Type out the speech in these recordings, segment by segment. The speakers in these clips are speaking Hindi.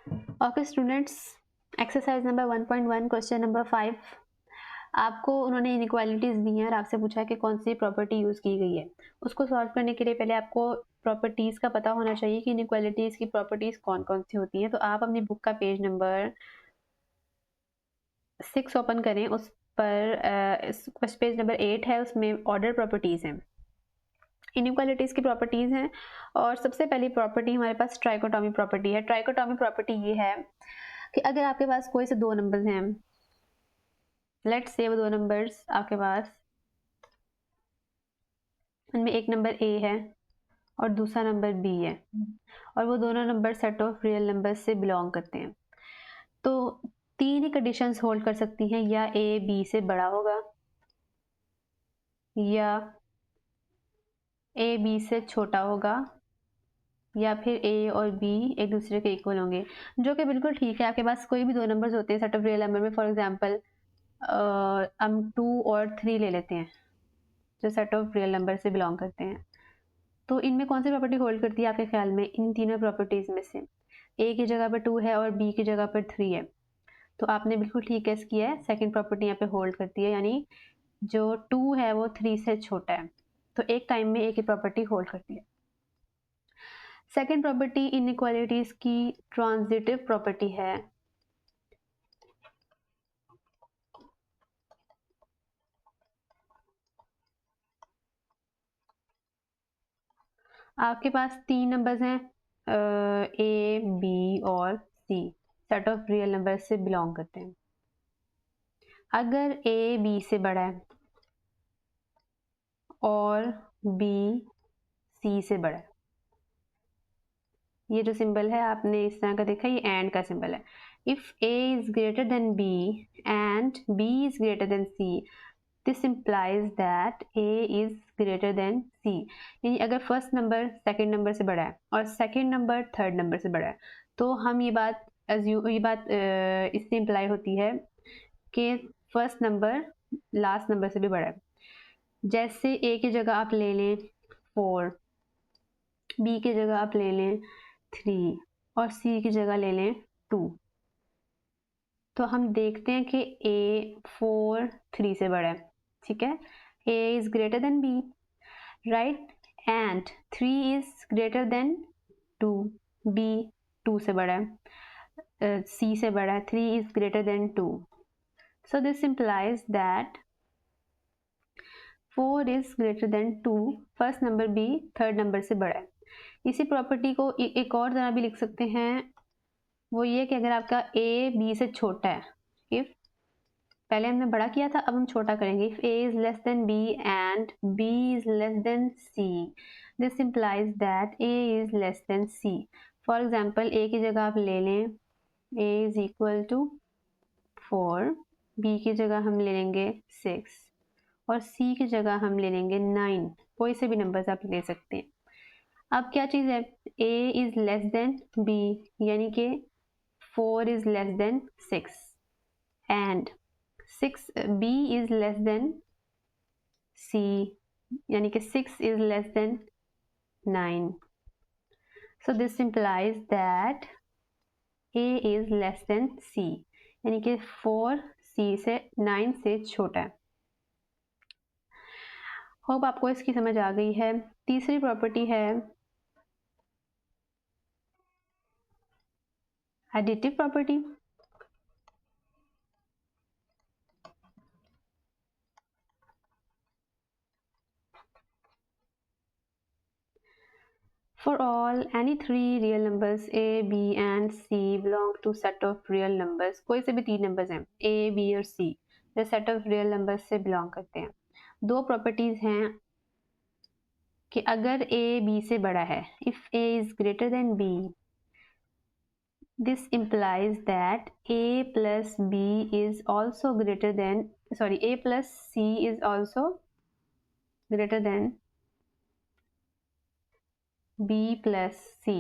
Okay students, exercise number 1.1 question number 5। आपको उन्होंने इनइक्वालिटीज दी हैं और आपसे पूछा है कि कौन सी प्रॉपर्टी यूज़ की गई है। उसको सॉल्व करने के लिए पहले आपको प्रॉपर्टीज़ का पता होना चाहिए कि इनइक्वालिटीज़ की प्रॉपर्टीज़ कौन कौन सी होती हैं। तो आप अपनी बुक का पेज नंबर 6 ओपन करें। उस पर पेज नंबर 8 है, उसमें ऑर्डर प्रॉपर्टीज़ हैं, इनइक्वालिटीज़ की प्रॉपर्टीज़ हैं। और सबसे पहली प्रॉपर्टी हमारे पास ट्राइकोटॉमी प्रॉपर्टी है। ट्राइकोटॉमी प्रॉपर्टी ये है कि अगर आपके पास कोई से दो नंबर्स हैं, लेट्स से वो दो नंबर्स आपके पास, उनमें एक नंबर ए है और दूसरा नंबर बी है, और वो दोनों number set of real numbers से बिलोंग करते हैं, तो तीन ही कंडीशंस होल्ड कर सकती हैं। या ए बी से बड़ा होगा, या ए बी से छोटा होगा, या फिर ए और बी एक दूसरे के इक्वल होंगे, जो कि बिल्कुल ठीक है। आपके पास कोई भी दो नंबर्स होते हैं सेट ऑफ रियल नंबर में, फॉर एग्जांपल हम 2 और 3 ले लेते हैं जो सेट ऑफ रियल नंबर से बिलोंग करते हैं। तो इनमें कौन सी प्रॉपर्टी होल्ड करती है आपके ख्याल में? इन तीनों प्रॉपर्टीज में से ए की जगह पर 2 है और बी की जगह पर 3 है, तो आपने बिल्कुल ठीक गेस किया है। सेकंड प्रॉपर्टी यहाँ पे होल्ड करती है, यानी जो 2 है वो 3 से छोटा है, तो एक टाइम में एक ही प्रॉपर्टी होल्ड करती है। सेकंड प्रॉपर्टी इनइक्वालिटीज की ट्रांजिटिव प्रॉपर्टी है। आपके पास तीन नंबर्स हैं, ए बी और सी, सेट ऑफ रियल नंबर से बिलोंग करते हैं। अगर ए बी से बड़ा है और बी सी से बड़ा है, ये जो सिंबल है आपने इस तरह का देखा, ये एंड का सिंबल है। If A is greater than B and B is greater than C, this implies that A is greater than C. यानी अगर फर्स्ट नंबर सेकंड नंबर से बड़ा है और सेकंड नंबर थर्ड नंबर से बड़ा है, तो हम ये बात इससे इम्प्लाई होती है कि फर्स्ट नंबर लास्ट नंबर से भी बड़ा है। जैसे ए की जगह आप ले लें 4, बी की जगह आप ले लें 3 और सी की जगह ले लें 2, तो हम देखते हैं कि ए 4 3 से बड़ा है, ठीक है। A is greater than B, right, and 3 is greater than 2, B 2 से बड़ा है, सी से बड़ा है, 3 is greater than 2, so this implies that 4 is greater than 2, first number B third number से बड़ा है। इसी प्रॉपर्टी को एक और तरह भी लिख सकते हैं, वो ये कि अगर आपका ए बी से छोटा है, इफ पहले हमने बड़ा किया था, अब हम छोटा करेंगे। If A is less than B and B is less than C, this implies that A is less than C. For example A की जगह आप ले लें A is equal to 4, B की जगह हम ले लेंगे 6 और सी की जगह हम ले लेंगे 9। कोई से भी नंबर्स आप ले सकते हैं। अब क्या चीज़ है, A is less than B, यानी कि 4 is less than 6 and 6 B is less than C, यानी कि 6 is less than 9, so this implies that A is less than C, यानी कि 4 सी से 9 से छोटा है। होप आपको इसकी समझ आ गई है। तीसरी प्रॉपर्टी है additive property. For all any three real numbers a, b and c belong to set of real numbers, कोई से भी तीन नंबर्स हैं a, b और c, जो set of real numbers से belong करते हैं। दो प्रॉपर्टीज हैं कि अगर a b से बड़ा है, if a is greater than b, this implies that a plus b is also greater than, sorry, a plus c is also greater than b plus c।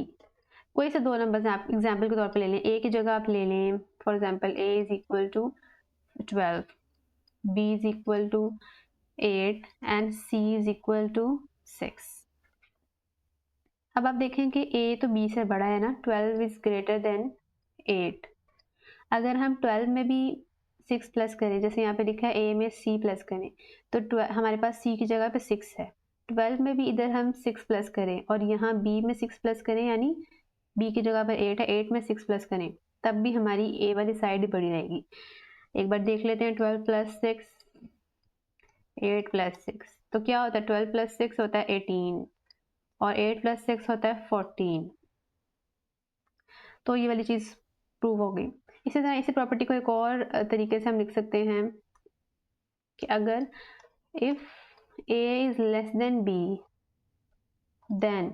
कोई से दो नंबर्स हैं, आप एग्जाम्पल के तौर पे ले लें, ए की जगह आप ले लें for example A is equal to 12, B is equal to 8 and C is equal to 6। अब आप देखें कि ए तो बी से बड़ा है ना, 12 इज ग्रेटर देन 8। अगर हम 12 में भी 6 प्लस करें, जैसे यहाँ पे लिखा है ए में सी प्लस करें, तो हमारे पास सी की जगह पे 6 है। 12 में भी इधर हम 6 प्लस करें और यहाँ बी में 6 प्लस करें, यानी बी की जगह पर 8 है, 8 में 6 प्लस करें, तब भी हमारी ए वाली साइड ही बड़ी रहेगी। एक बार देख लेते हैं। 12 प्लस 6, 8 प्लस 6, तो क्या होता है? 12 प्लस 6 होता है 18 और 8 प्लस 6 होता है 14। तो ये वाली चीज़ प्रूव हो गई। इसी तरह इसी प्रॉपर्टी को एक और तरीके से हम लिख सकते हैं कि अगर if a is less than b, then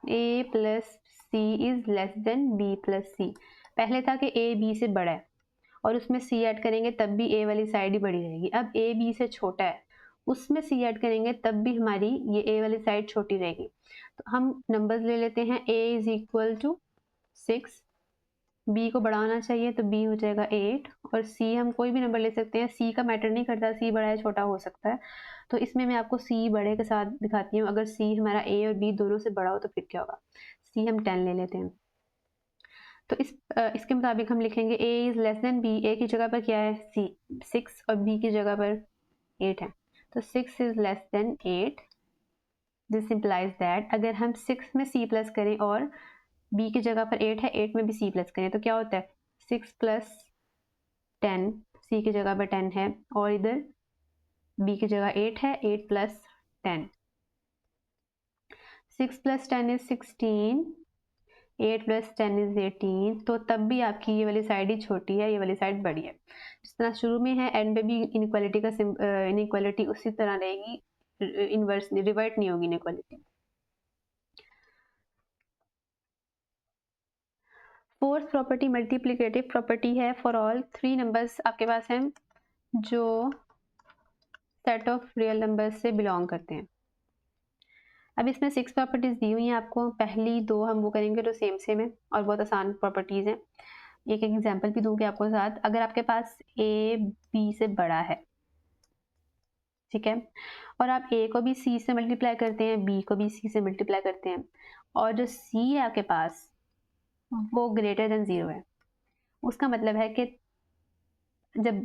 a plus c is less than b plus c। पहले था कि a b से बड़ा है और उसमें c ऐड करेंगे तब भी a वाली साइड ही बड़ी रहेगी। अब a b से छोटा है, उसमें c ऐड करेंगे तब भी हमारी ये a वाली साइड छोटी रहेगी। तो हम नंबर्स ले लेते हैं। a is equal to 6, b को बड़ा होना चाहिए तो b हो जाएगा 8, और c हम कोई भी नंबर ले सकते हैं, c का मैटर नहीं करता, c बड़ा है छोटा हो सकता है। तो इसमें मैं आपको c बड़े के साथ दिखाती हूँ। अगर c हमारा a और b दोनों से बड़ा हो तो फिर क्या होगा। c हम 10 ले लेते हैं। तो इसके मुताबिक हम लिखेंगे a is less than b। a की जगह पर क्या है? c 6 और b की जगह पर 8 है, तो 6 is less then 8। This implies that अगर हम 6 में c प्लस करें और b की जगह पर 8 है, 8 में भी c प्लस करें तो क्या होता है? 6 प्लस 10, c की जगह पर 10 है और इधर b की जगह 8 है, 8 plus 10, 6 plus 10 is 16, 8 plus 10 is 18। तो तब भी आपकी ये वाली साइड ही छोटी है, ये वाली साइड बड़ी है। जिस तरह शुरू में है, एंड में भी इनइक्वालिटी का इनइक्वालिटी उसी तरह रहेगी, इनवर्स रिवर्ट नहीं होगी inequality. Fourth property multiplicative property है। फॉर ऑल 3 नंबर्स आपके पास हैं जो सेट ऑफ रियल नंबर्स से बिलोंग करते हैं। अब इसमें 6 प्रॉपर्टीज दी हुई हैं आपको। पहली 2 हम वो करेंगे जो सेम सेम है और बहुत आसान प्रॉपर्टीज हैं। एक एग्जांपल भी दूंगी आपको साथ। अगर आपके पास a b से बड़ा है, ठीक है, और आप a को भी c से मल्टीप्लाई करते हैं, b को भी c से मल्टीप्लाई करते हैं, और जो c है आपके पास वो ग्रेटर देन 0 है, उसका मतलब है कि जब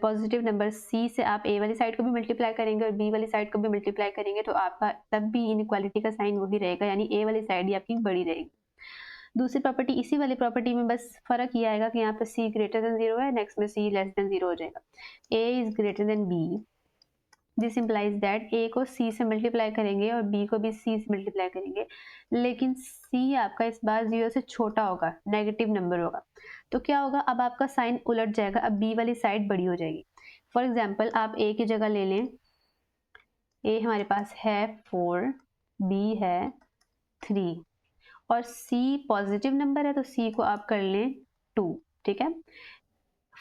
पॉजिटिव नंबर c से आप a वाली साइड को भी मल्टीप्लाई करेंगे और b वाली साइड को भी मल्टीप्लाई करेंगे तो आपका तब भी इनइक्वालिटी का साइन वही रहेगा, यानी a वाली साइड ही आपकी बड़ी रहेगी। दूसरी प्रॉपर्टी, इसी वाली प्रॉपर्टी में बस फर्क ये आएगा कि यहाँ पे c ग्रेटर देन 0 है, नेक्स्ट में c लेस देन 0 हो जाएगा। a is greater then b, this implies that a को c से मल्टीप्लाई करेंगे और b को भी c से मल्टीप्लाई करेंगे, लेकिन c आपका इस बार 0 से छोटा होगा, नेगेटिव नंबर होगा। तो क्या होगा? अब आपका साइन उलट जाएगा, अब b वाली साइड बड़ी हो जाएगी। फॉर एग्जाम्पल आप a की जगह ले लें, a हमारे पास है 4, b है 3 और c पॉजिटिव नंबर है तो c को आप कर लें 2, ठीक है।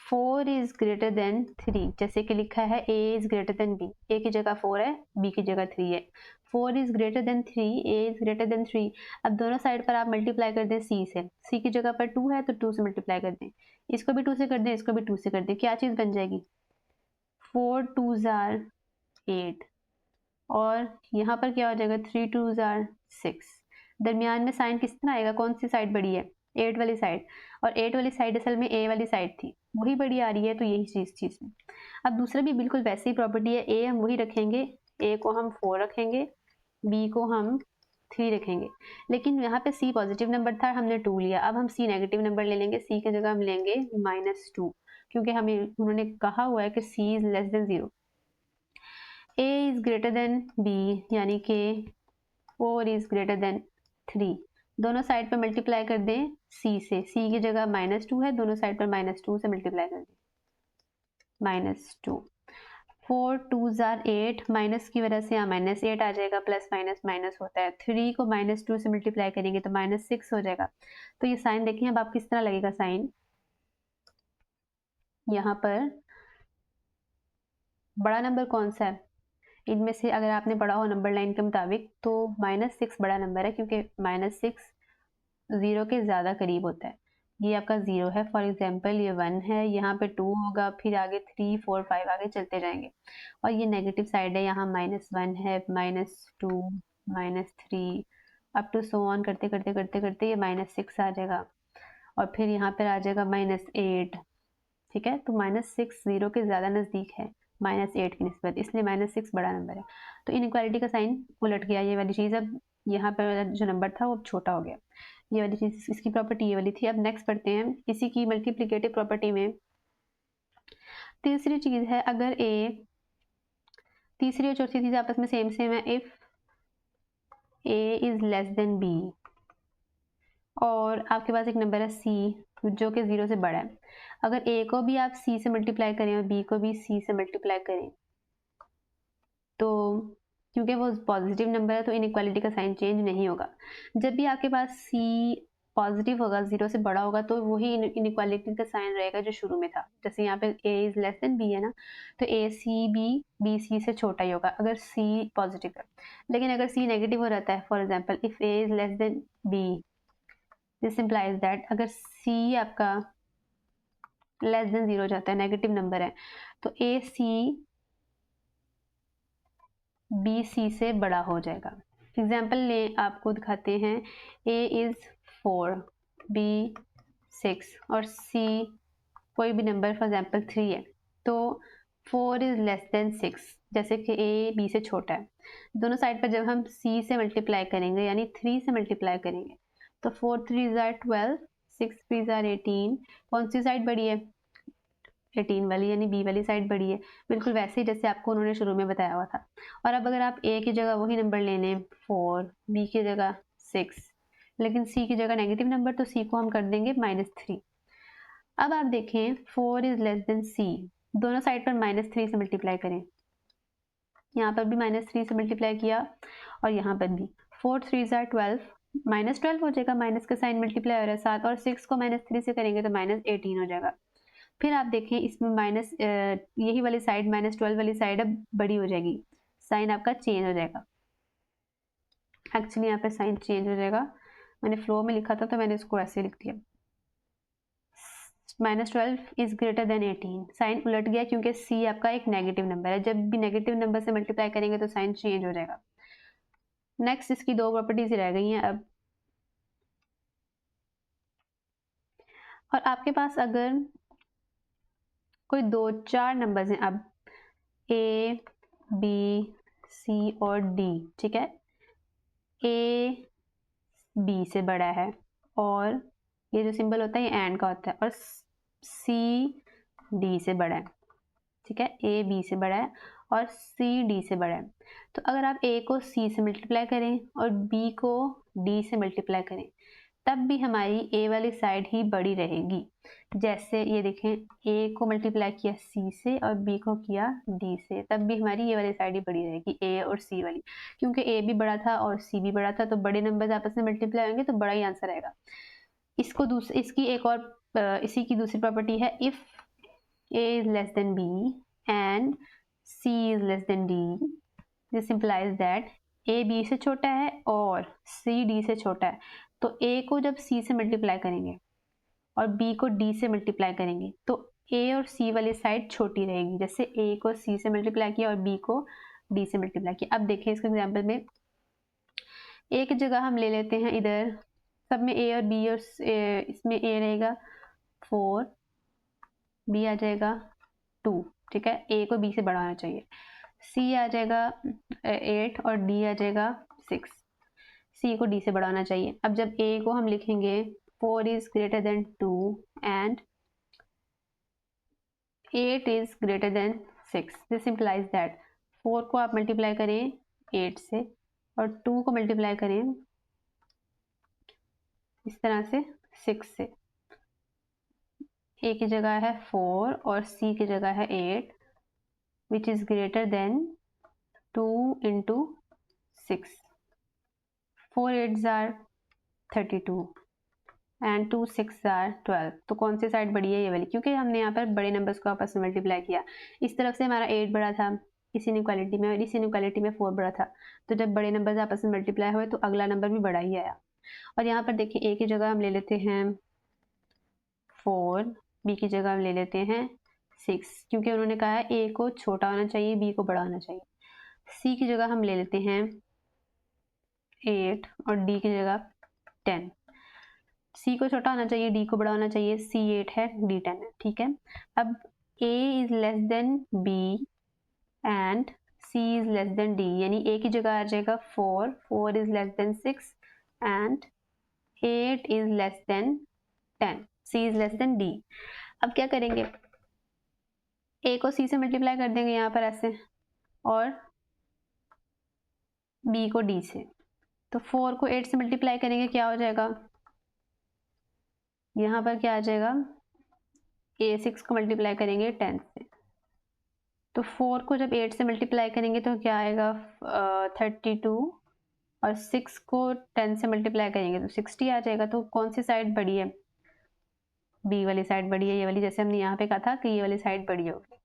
4 इज ग्रेटर देन 3, जैसे कि लिखा है a is greater then b, a की जगह 4 है, b की जगह 3 है। 4 is greater then 3, a is greater then 3। अब दोनों साइड पर आप मल्टीप्लाई कर दें c से, c की जगह पर 2 है तो 2 से मल्टीप्लाई कर दें, इसको भी 2 से कर दें, इसको भी 2 से कर दें, क्या चीज़ बन जाएगी? 4 2s are 8 और यहाँ पर क्या हो जाएगा? 3 2s are 6। दरमियान में साइन किस तरह आएगा? कौन सी साइड बड़ी है? 8 वाली साइड, और 8 वाली साइड असल में a वाली साइड थी, वही बड़ी आ रही है, तो यही चीज़ में। अब दूसरा भी बिल्कुल वैसी ही प्रॉपर्टी है, a हम वही रखेंगे, a को हम 4 रखेंगे, b को हम 3 रखेंगे, लेकिन यहाँ पे c पॉजिटिव नंबर था, हमने 2 लिया। अब हम c नेगेटिव नंबर ले लेंगे, c की जगह हम लेंगे -2, क्योंकि हमें उन्होंने कहा हुआ है कि c is less then 0। a is greater then b, यानी कि 4 इज ग्रेटर देन 3। दोनों साइड पर मल्टीप्लाई कर दें c से, c की जगह -2 है, दोनों साइड पर -2 से मल्टीप्लाई कर दें, -2। 4 2s are 8, माइनस की वजह से यहाँ -8 आ जाएगा, प्लस माइनस माइनस होता है। 3 को -2 से मल्टीप्लाई करेंगे तो -6 हो जाएगा। तो ये साइन देखिए अब आप किस तरह लगेगा साइन। यहाँ पर बड़ा नंबर कौन सा है इनमें से? अगर आपने पढ़ा हो नंबर लाइन के मुताबिक तो -6 बड़ा नंबर है, क्योंकि -6 0 के ज़्यादा करीब होता है। ये आपका 0 है, फॉर एग्जांपल ये 1 है, यहाँ पे 2 होगा, फिर आगे 3 4 5 आगे चलते जाएंगे, और ये नेगेटिव साइड है, यहाँ -1 है, -2 -3 अप टू सो ऑन करते करते करते करते ये -6 आ जाएगा। और फिर यहाँ पर आ जाएगा -8, ठीक है। तो -6 0 के ज़्यादा नज़दीक है -8 की निस्बत, इसलिए -6 बड़ा नंबर है। तो इनइक्वालिटी का साइन उलट गया, ये वाली चीज़ अब यहाँ पर जो नंबर था वो अब छोटा हो गया। ये वाली चीज़, इसकी प्रॉपर्टी ये वाली थी। अब नेक्स्ट पढ़ते हैं इसी की मल्टीप्लिकेटिव प्रॉपर्टी में। तीसरी चीज़ है, अगर तीसरी और चौथी चीज़ आपस में सेम है, if A is less than B और आपके पास एक नंबर है C जो कि 0 से बड़ा है। अगर A को भी आप C से मल्टीप्लाई करें और B को भी C से मल्टीप्लाई करें, तो क्योंकि वो पॉजिटिव नंबर है तो इनइक्वालिटी का साइन चेंज नहीं होगा। जब भी आपके पास C पॉजिटिव होगा, 0 से बड़ा होगा, तो वही इनइक्वालिटी का साइन रहेगा जो शुरू में था। जैसे यहाँ पे A is less than B है ना, तो A C B C से छोटा ही होगा अगर C पॉजिटिव है। लेकिन अगर C नेगेटिव हो जाता है, for example if A is less than B, this implies that अगर C आपका लेस देन 0 जाता है, नेगेटिव नंबर है, तो A C B C से बड़ा हो जाएगा। एग्जाम्पल ले आपको दिखाते हैं, A इज़ 4, B 6 और C कोई भी नंबर फॉर एग्जाम्पल 3 है, तो 4 इज़ लेस देन 6, जैसे कि A B से छोटा है। दोनों साइड पर जब हम C से मल्टीप्लाई करेंगे यानी 3 से मल्टीप्लाई करेंगे, तो 4 3 आर 12, 6 3 आर 18, कौन सी साइड बड़ी है? 18 वाली, यानी बी वाली साइड बड़ी है। बिल्कुल वैसे ही जैसे आपको उन्होंने शुरू में बताया हुआ था। और अब अगर आप ए की जगह वही नंबर ले लें 4, बी की जगह 6, लेकिन सी की जगह नेगेटिव नंबर, तो सी को हम कर देंगे -3। अब आप देखें 4 इज लेस देन सी, दोनों साइड पर -3 से मल्टीप्लाई करें। यहाँ पर भी -3 से मल्टीप्लाई किया और यहाँ पर भी 4 3 आर 12, -12 हो जाएगा, माइनस का साइन मल्टीप्लाई हो रहा है साथ, और 6 को -3 से करेंगे तो -18 हो जाएगा। फिर आप देखें इसमें यही वाली साइड -12 वाली साइड अब बड़ी हो जाएगी, साइन आपका चेंज हो जाएगा। एक्चुअली यहाँ पे साइन चेंज हो जाएगा, मैंने फ्लो में लिखा था तो मैंने इसको ऐसे लिख दिया। -12 इज ग्रेटर देन 18, साइन उलट गया क्योंकि C आपका एक नेगेटिव नंबर है। जब भी नेगेटिव नंबर से मल्टीप्लाई करेंगे तो साइन चेंज हो जाएगा। नेक्स्ट इसकी दो प्रॉपर्टीज रह गई हैं अब। और आपके पास अगर कोई 2-4 नंबर्स हैं, अब A B C और D, ठीक है, A B से बड़ा है और ये जो सिंबल होता है ये एंड का होता है, और C D से बड़ा है, ठीक है, A B से बड़ा है और C D से बड़ा है। तो अगर आप A को C से मल्टीप्लाई करें और B को D से मल्टीप्लाई करें, तब भी हमारी A वाली साइड ही बड़ी रहेगी। जैसे ये देखें, A को मल्टीप्लाई किया C से और B को किया D से, तब भी हमारी ये वाली साइड ही बड़ी रहेगी, A और C वाली, क्योंकि A भी बड़ा था और C भी बड़ा था, तो बड़े नंबर्स आपस में मल्टीप्लाई होंगे तो बड़ा ही आंसर आएगा। इसकी एक और इसी की दूसरी प्रॉपर्टी है, if A is less than B and C is less than D, this implies that A B से छोटा है और C D से छोटा है, तो A को जब C से मल्टीप्लाई करेंगे और B को D से मल्टीप्लाई करेंगे तो A और C वाली साइड छोटी रहेगी। जैसे A को C से मल्टीप्लाई किया और B को D से मल्टीप्लाई किया। अब देखिए इसके एग्जाम्पल में A की जगह हम ले लेते हैं, इधर सब में A और B, और इसमें A रहेगा 4, B आ जाएगा 2, ठीक है, A को B से बढ़ाना चाहिए, C आ जाएगा 8 और D आ जाएगा 6, C को D से बढ़ाना चाहिए। अब जब A को हम लिखेंगे 4 is greater than 2 and 8 is greater than 6, this implies that 4 को आप मल्टीप्लाई करें 8 से और 2 को मल्टीप्लाई करें इस तरह से 6 से। A की जगह है 4 और C की जगह है 8, which is greater than 2 into 6, 4 8s are 32 and 2 6 are 12। तो कौन सी साइड बड़ी है? ये वाली, क्योंकि हमने यहाँ पर बड़े नंबर्स को आपस में मल्टीप्लाई किया। इस तरफ से हमारा 8 बड़ा था इस इनइक्वालिटी में और इस इनइक्वालिटी में 4 बड़ा था, तो जब बड़े नंबर्स आपस में मल्टीप्लाई हुए तो अगला नंबर भी बड़ा ही आया। और यहाँ पर देखिए A की जगह हम ले लेते हैं 4, B की जगह हम ले लेते हैं 6, क्योंकि उन्होंने कहा है A को छोटा होना चाहिए, B को बड़ा होना चाहिए। C की जगह हम ले लेते हैं 8 और D की जगह 10। सी को छोटा होना चाहिए, डी को बड़ा होना चाहिए, सी 8 है, डी 10 है, ठीक है। अब A is less than B and C is less than D, यानी ए की जगह आ जाएगा 4, 4 is less than 6 and 8 is less than 10, C is less than D. अब क्या करेंगे, ए को सी से मल्टीप्लाई कर देंगे यहाँ पर ऐसे, और बी को डी से। तो 4 को 8 से मल्टीप्लाई करेंगे, क्या हो जाएगा, यहाँ पर क्या आ जाएगा, ए 6 को मल्टीप्लाई करेंगे 10 से, तो 4 को जब 8 से मल्टीप्लाई करेंगे तो क्या आएगा 32, और 6 को 10 से मल्टीप्लाई करेंगे तो 60 आ जाएगा। तो कौन सी साइड बड़ी है, बी वाली साइड बड़ी है, ये वाली, जैसे हमने यहाँ पे कहा था कि ये वाली साइड बड़ी होगी।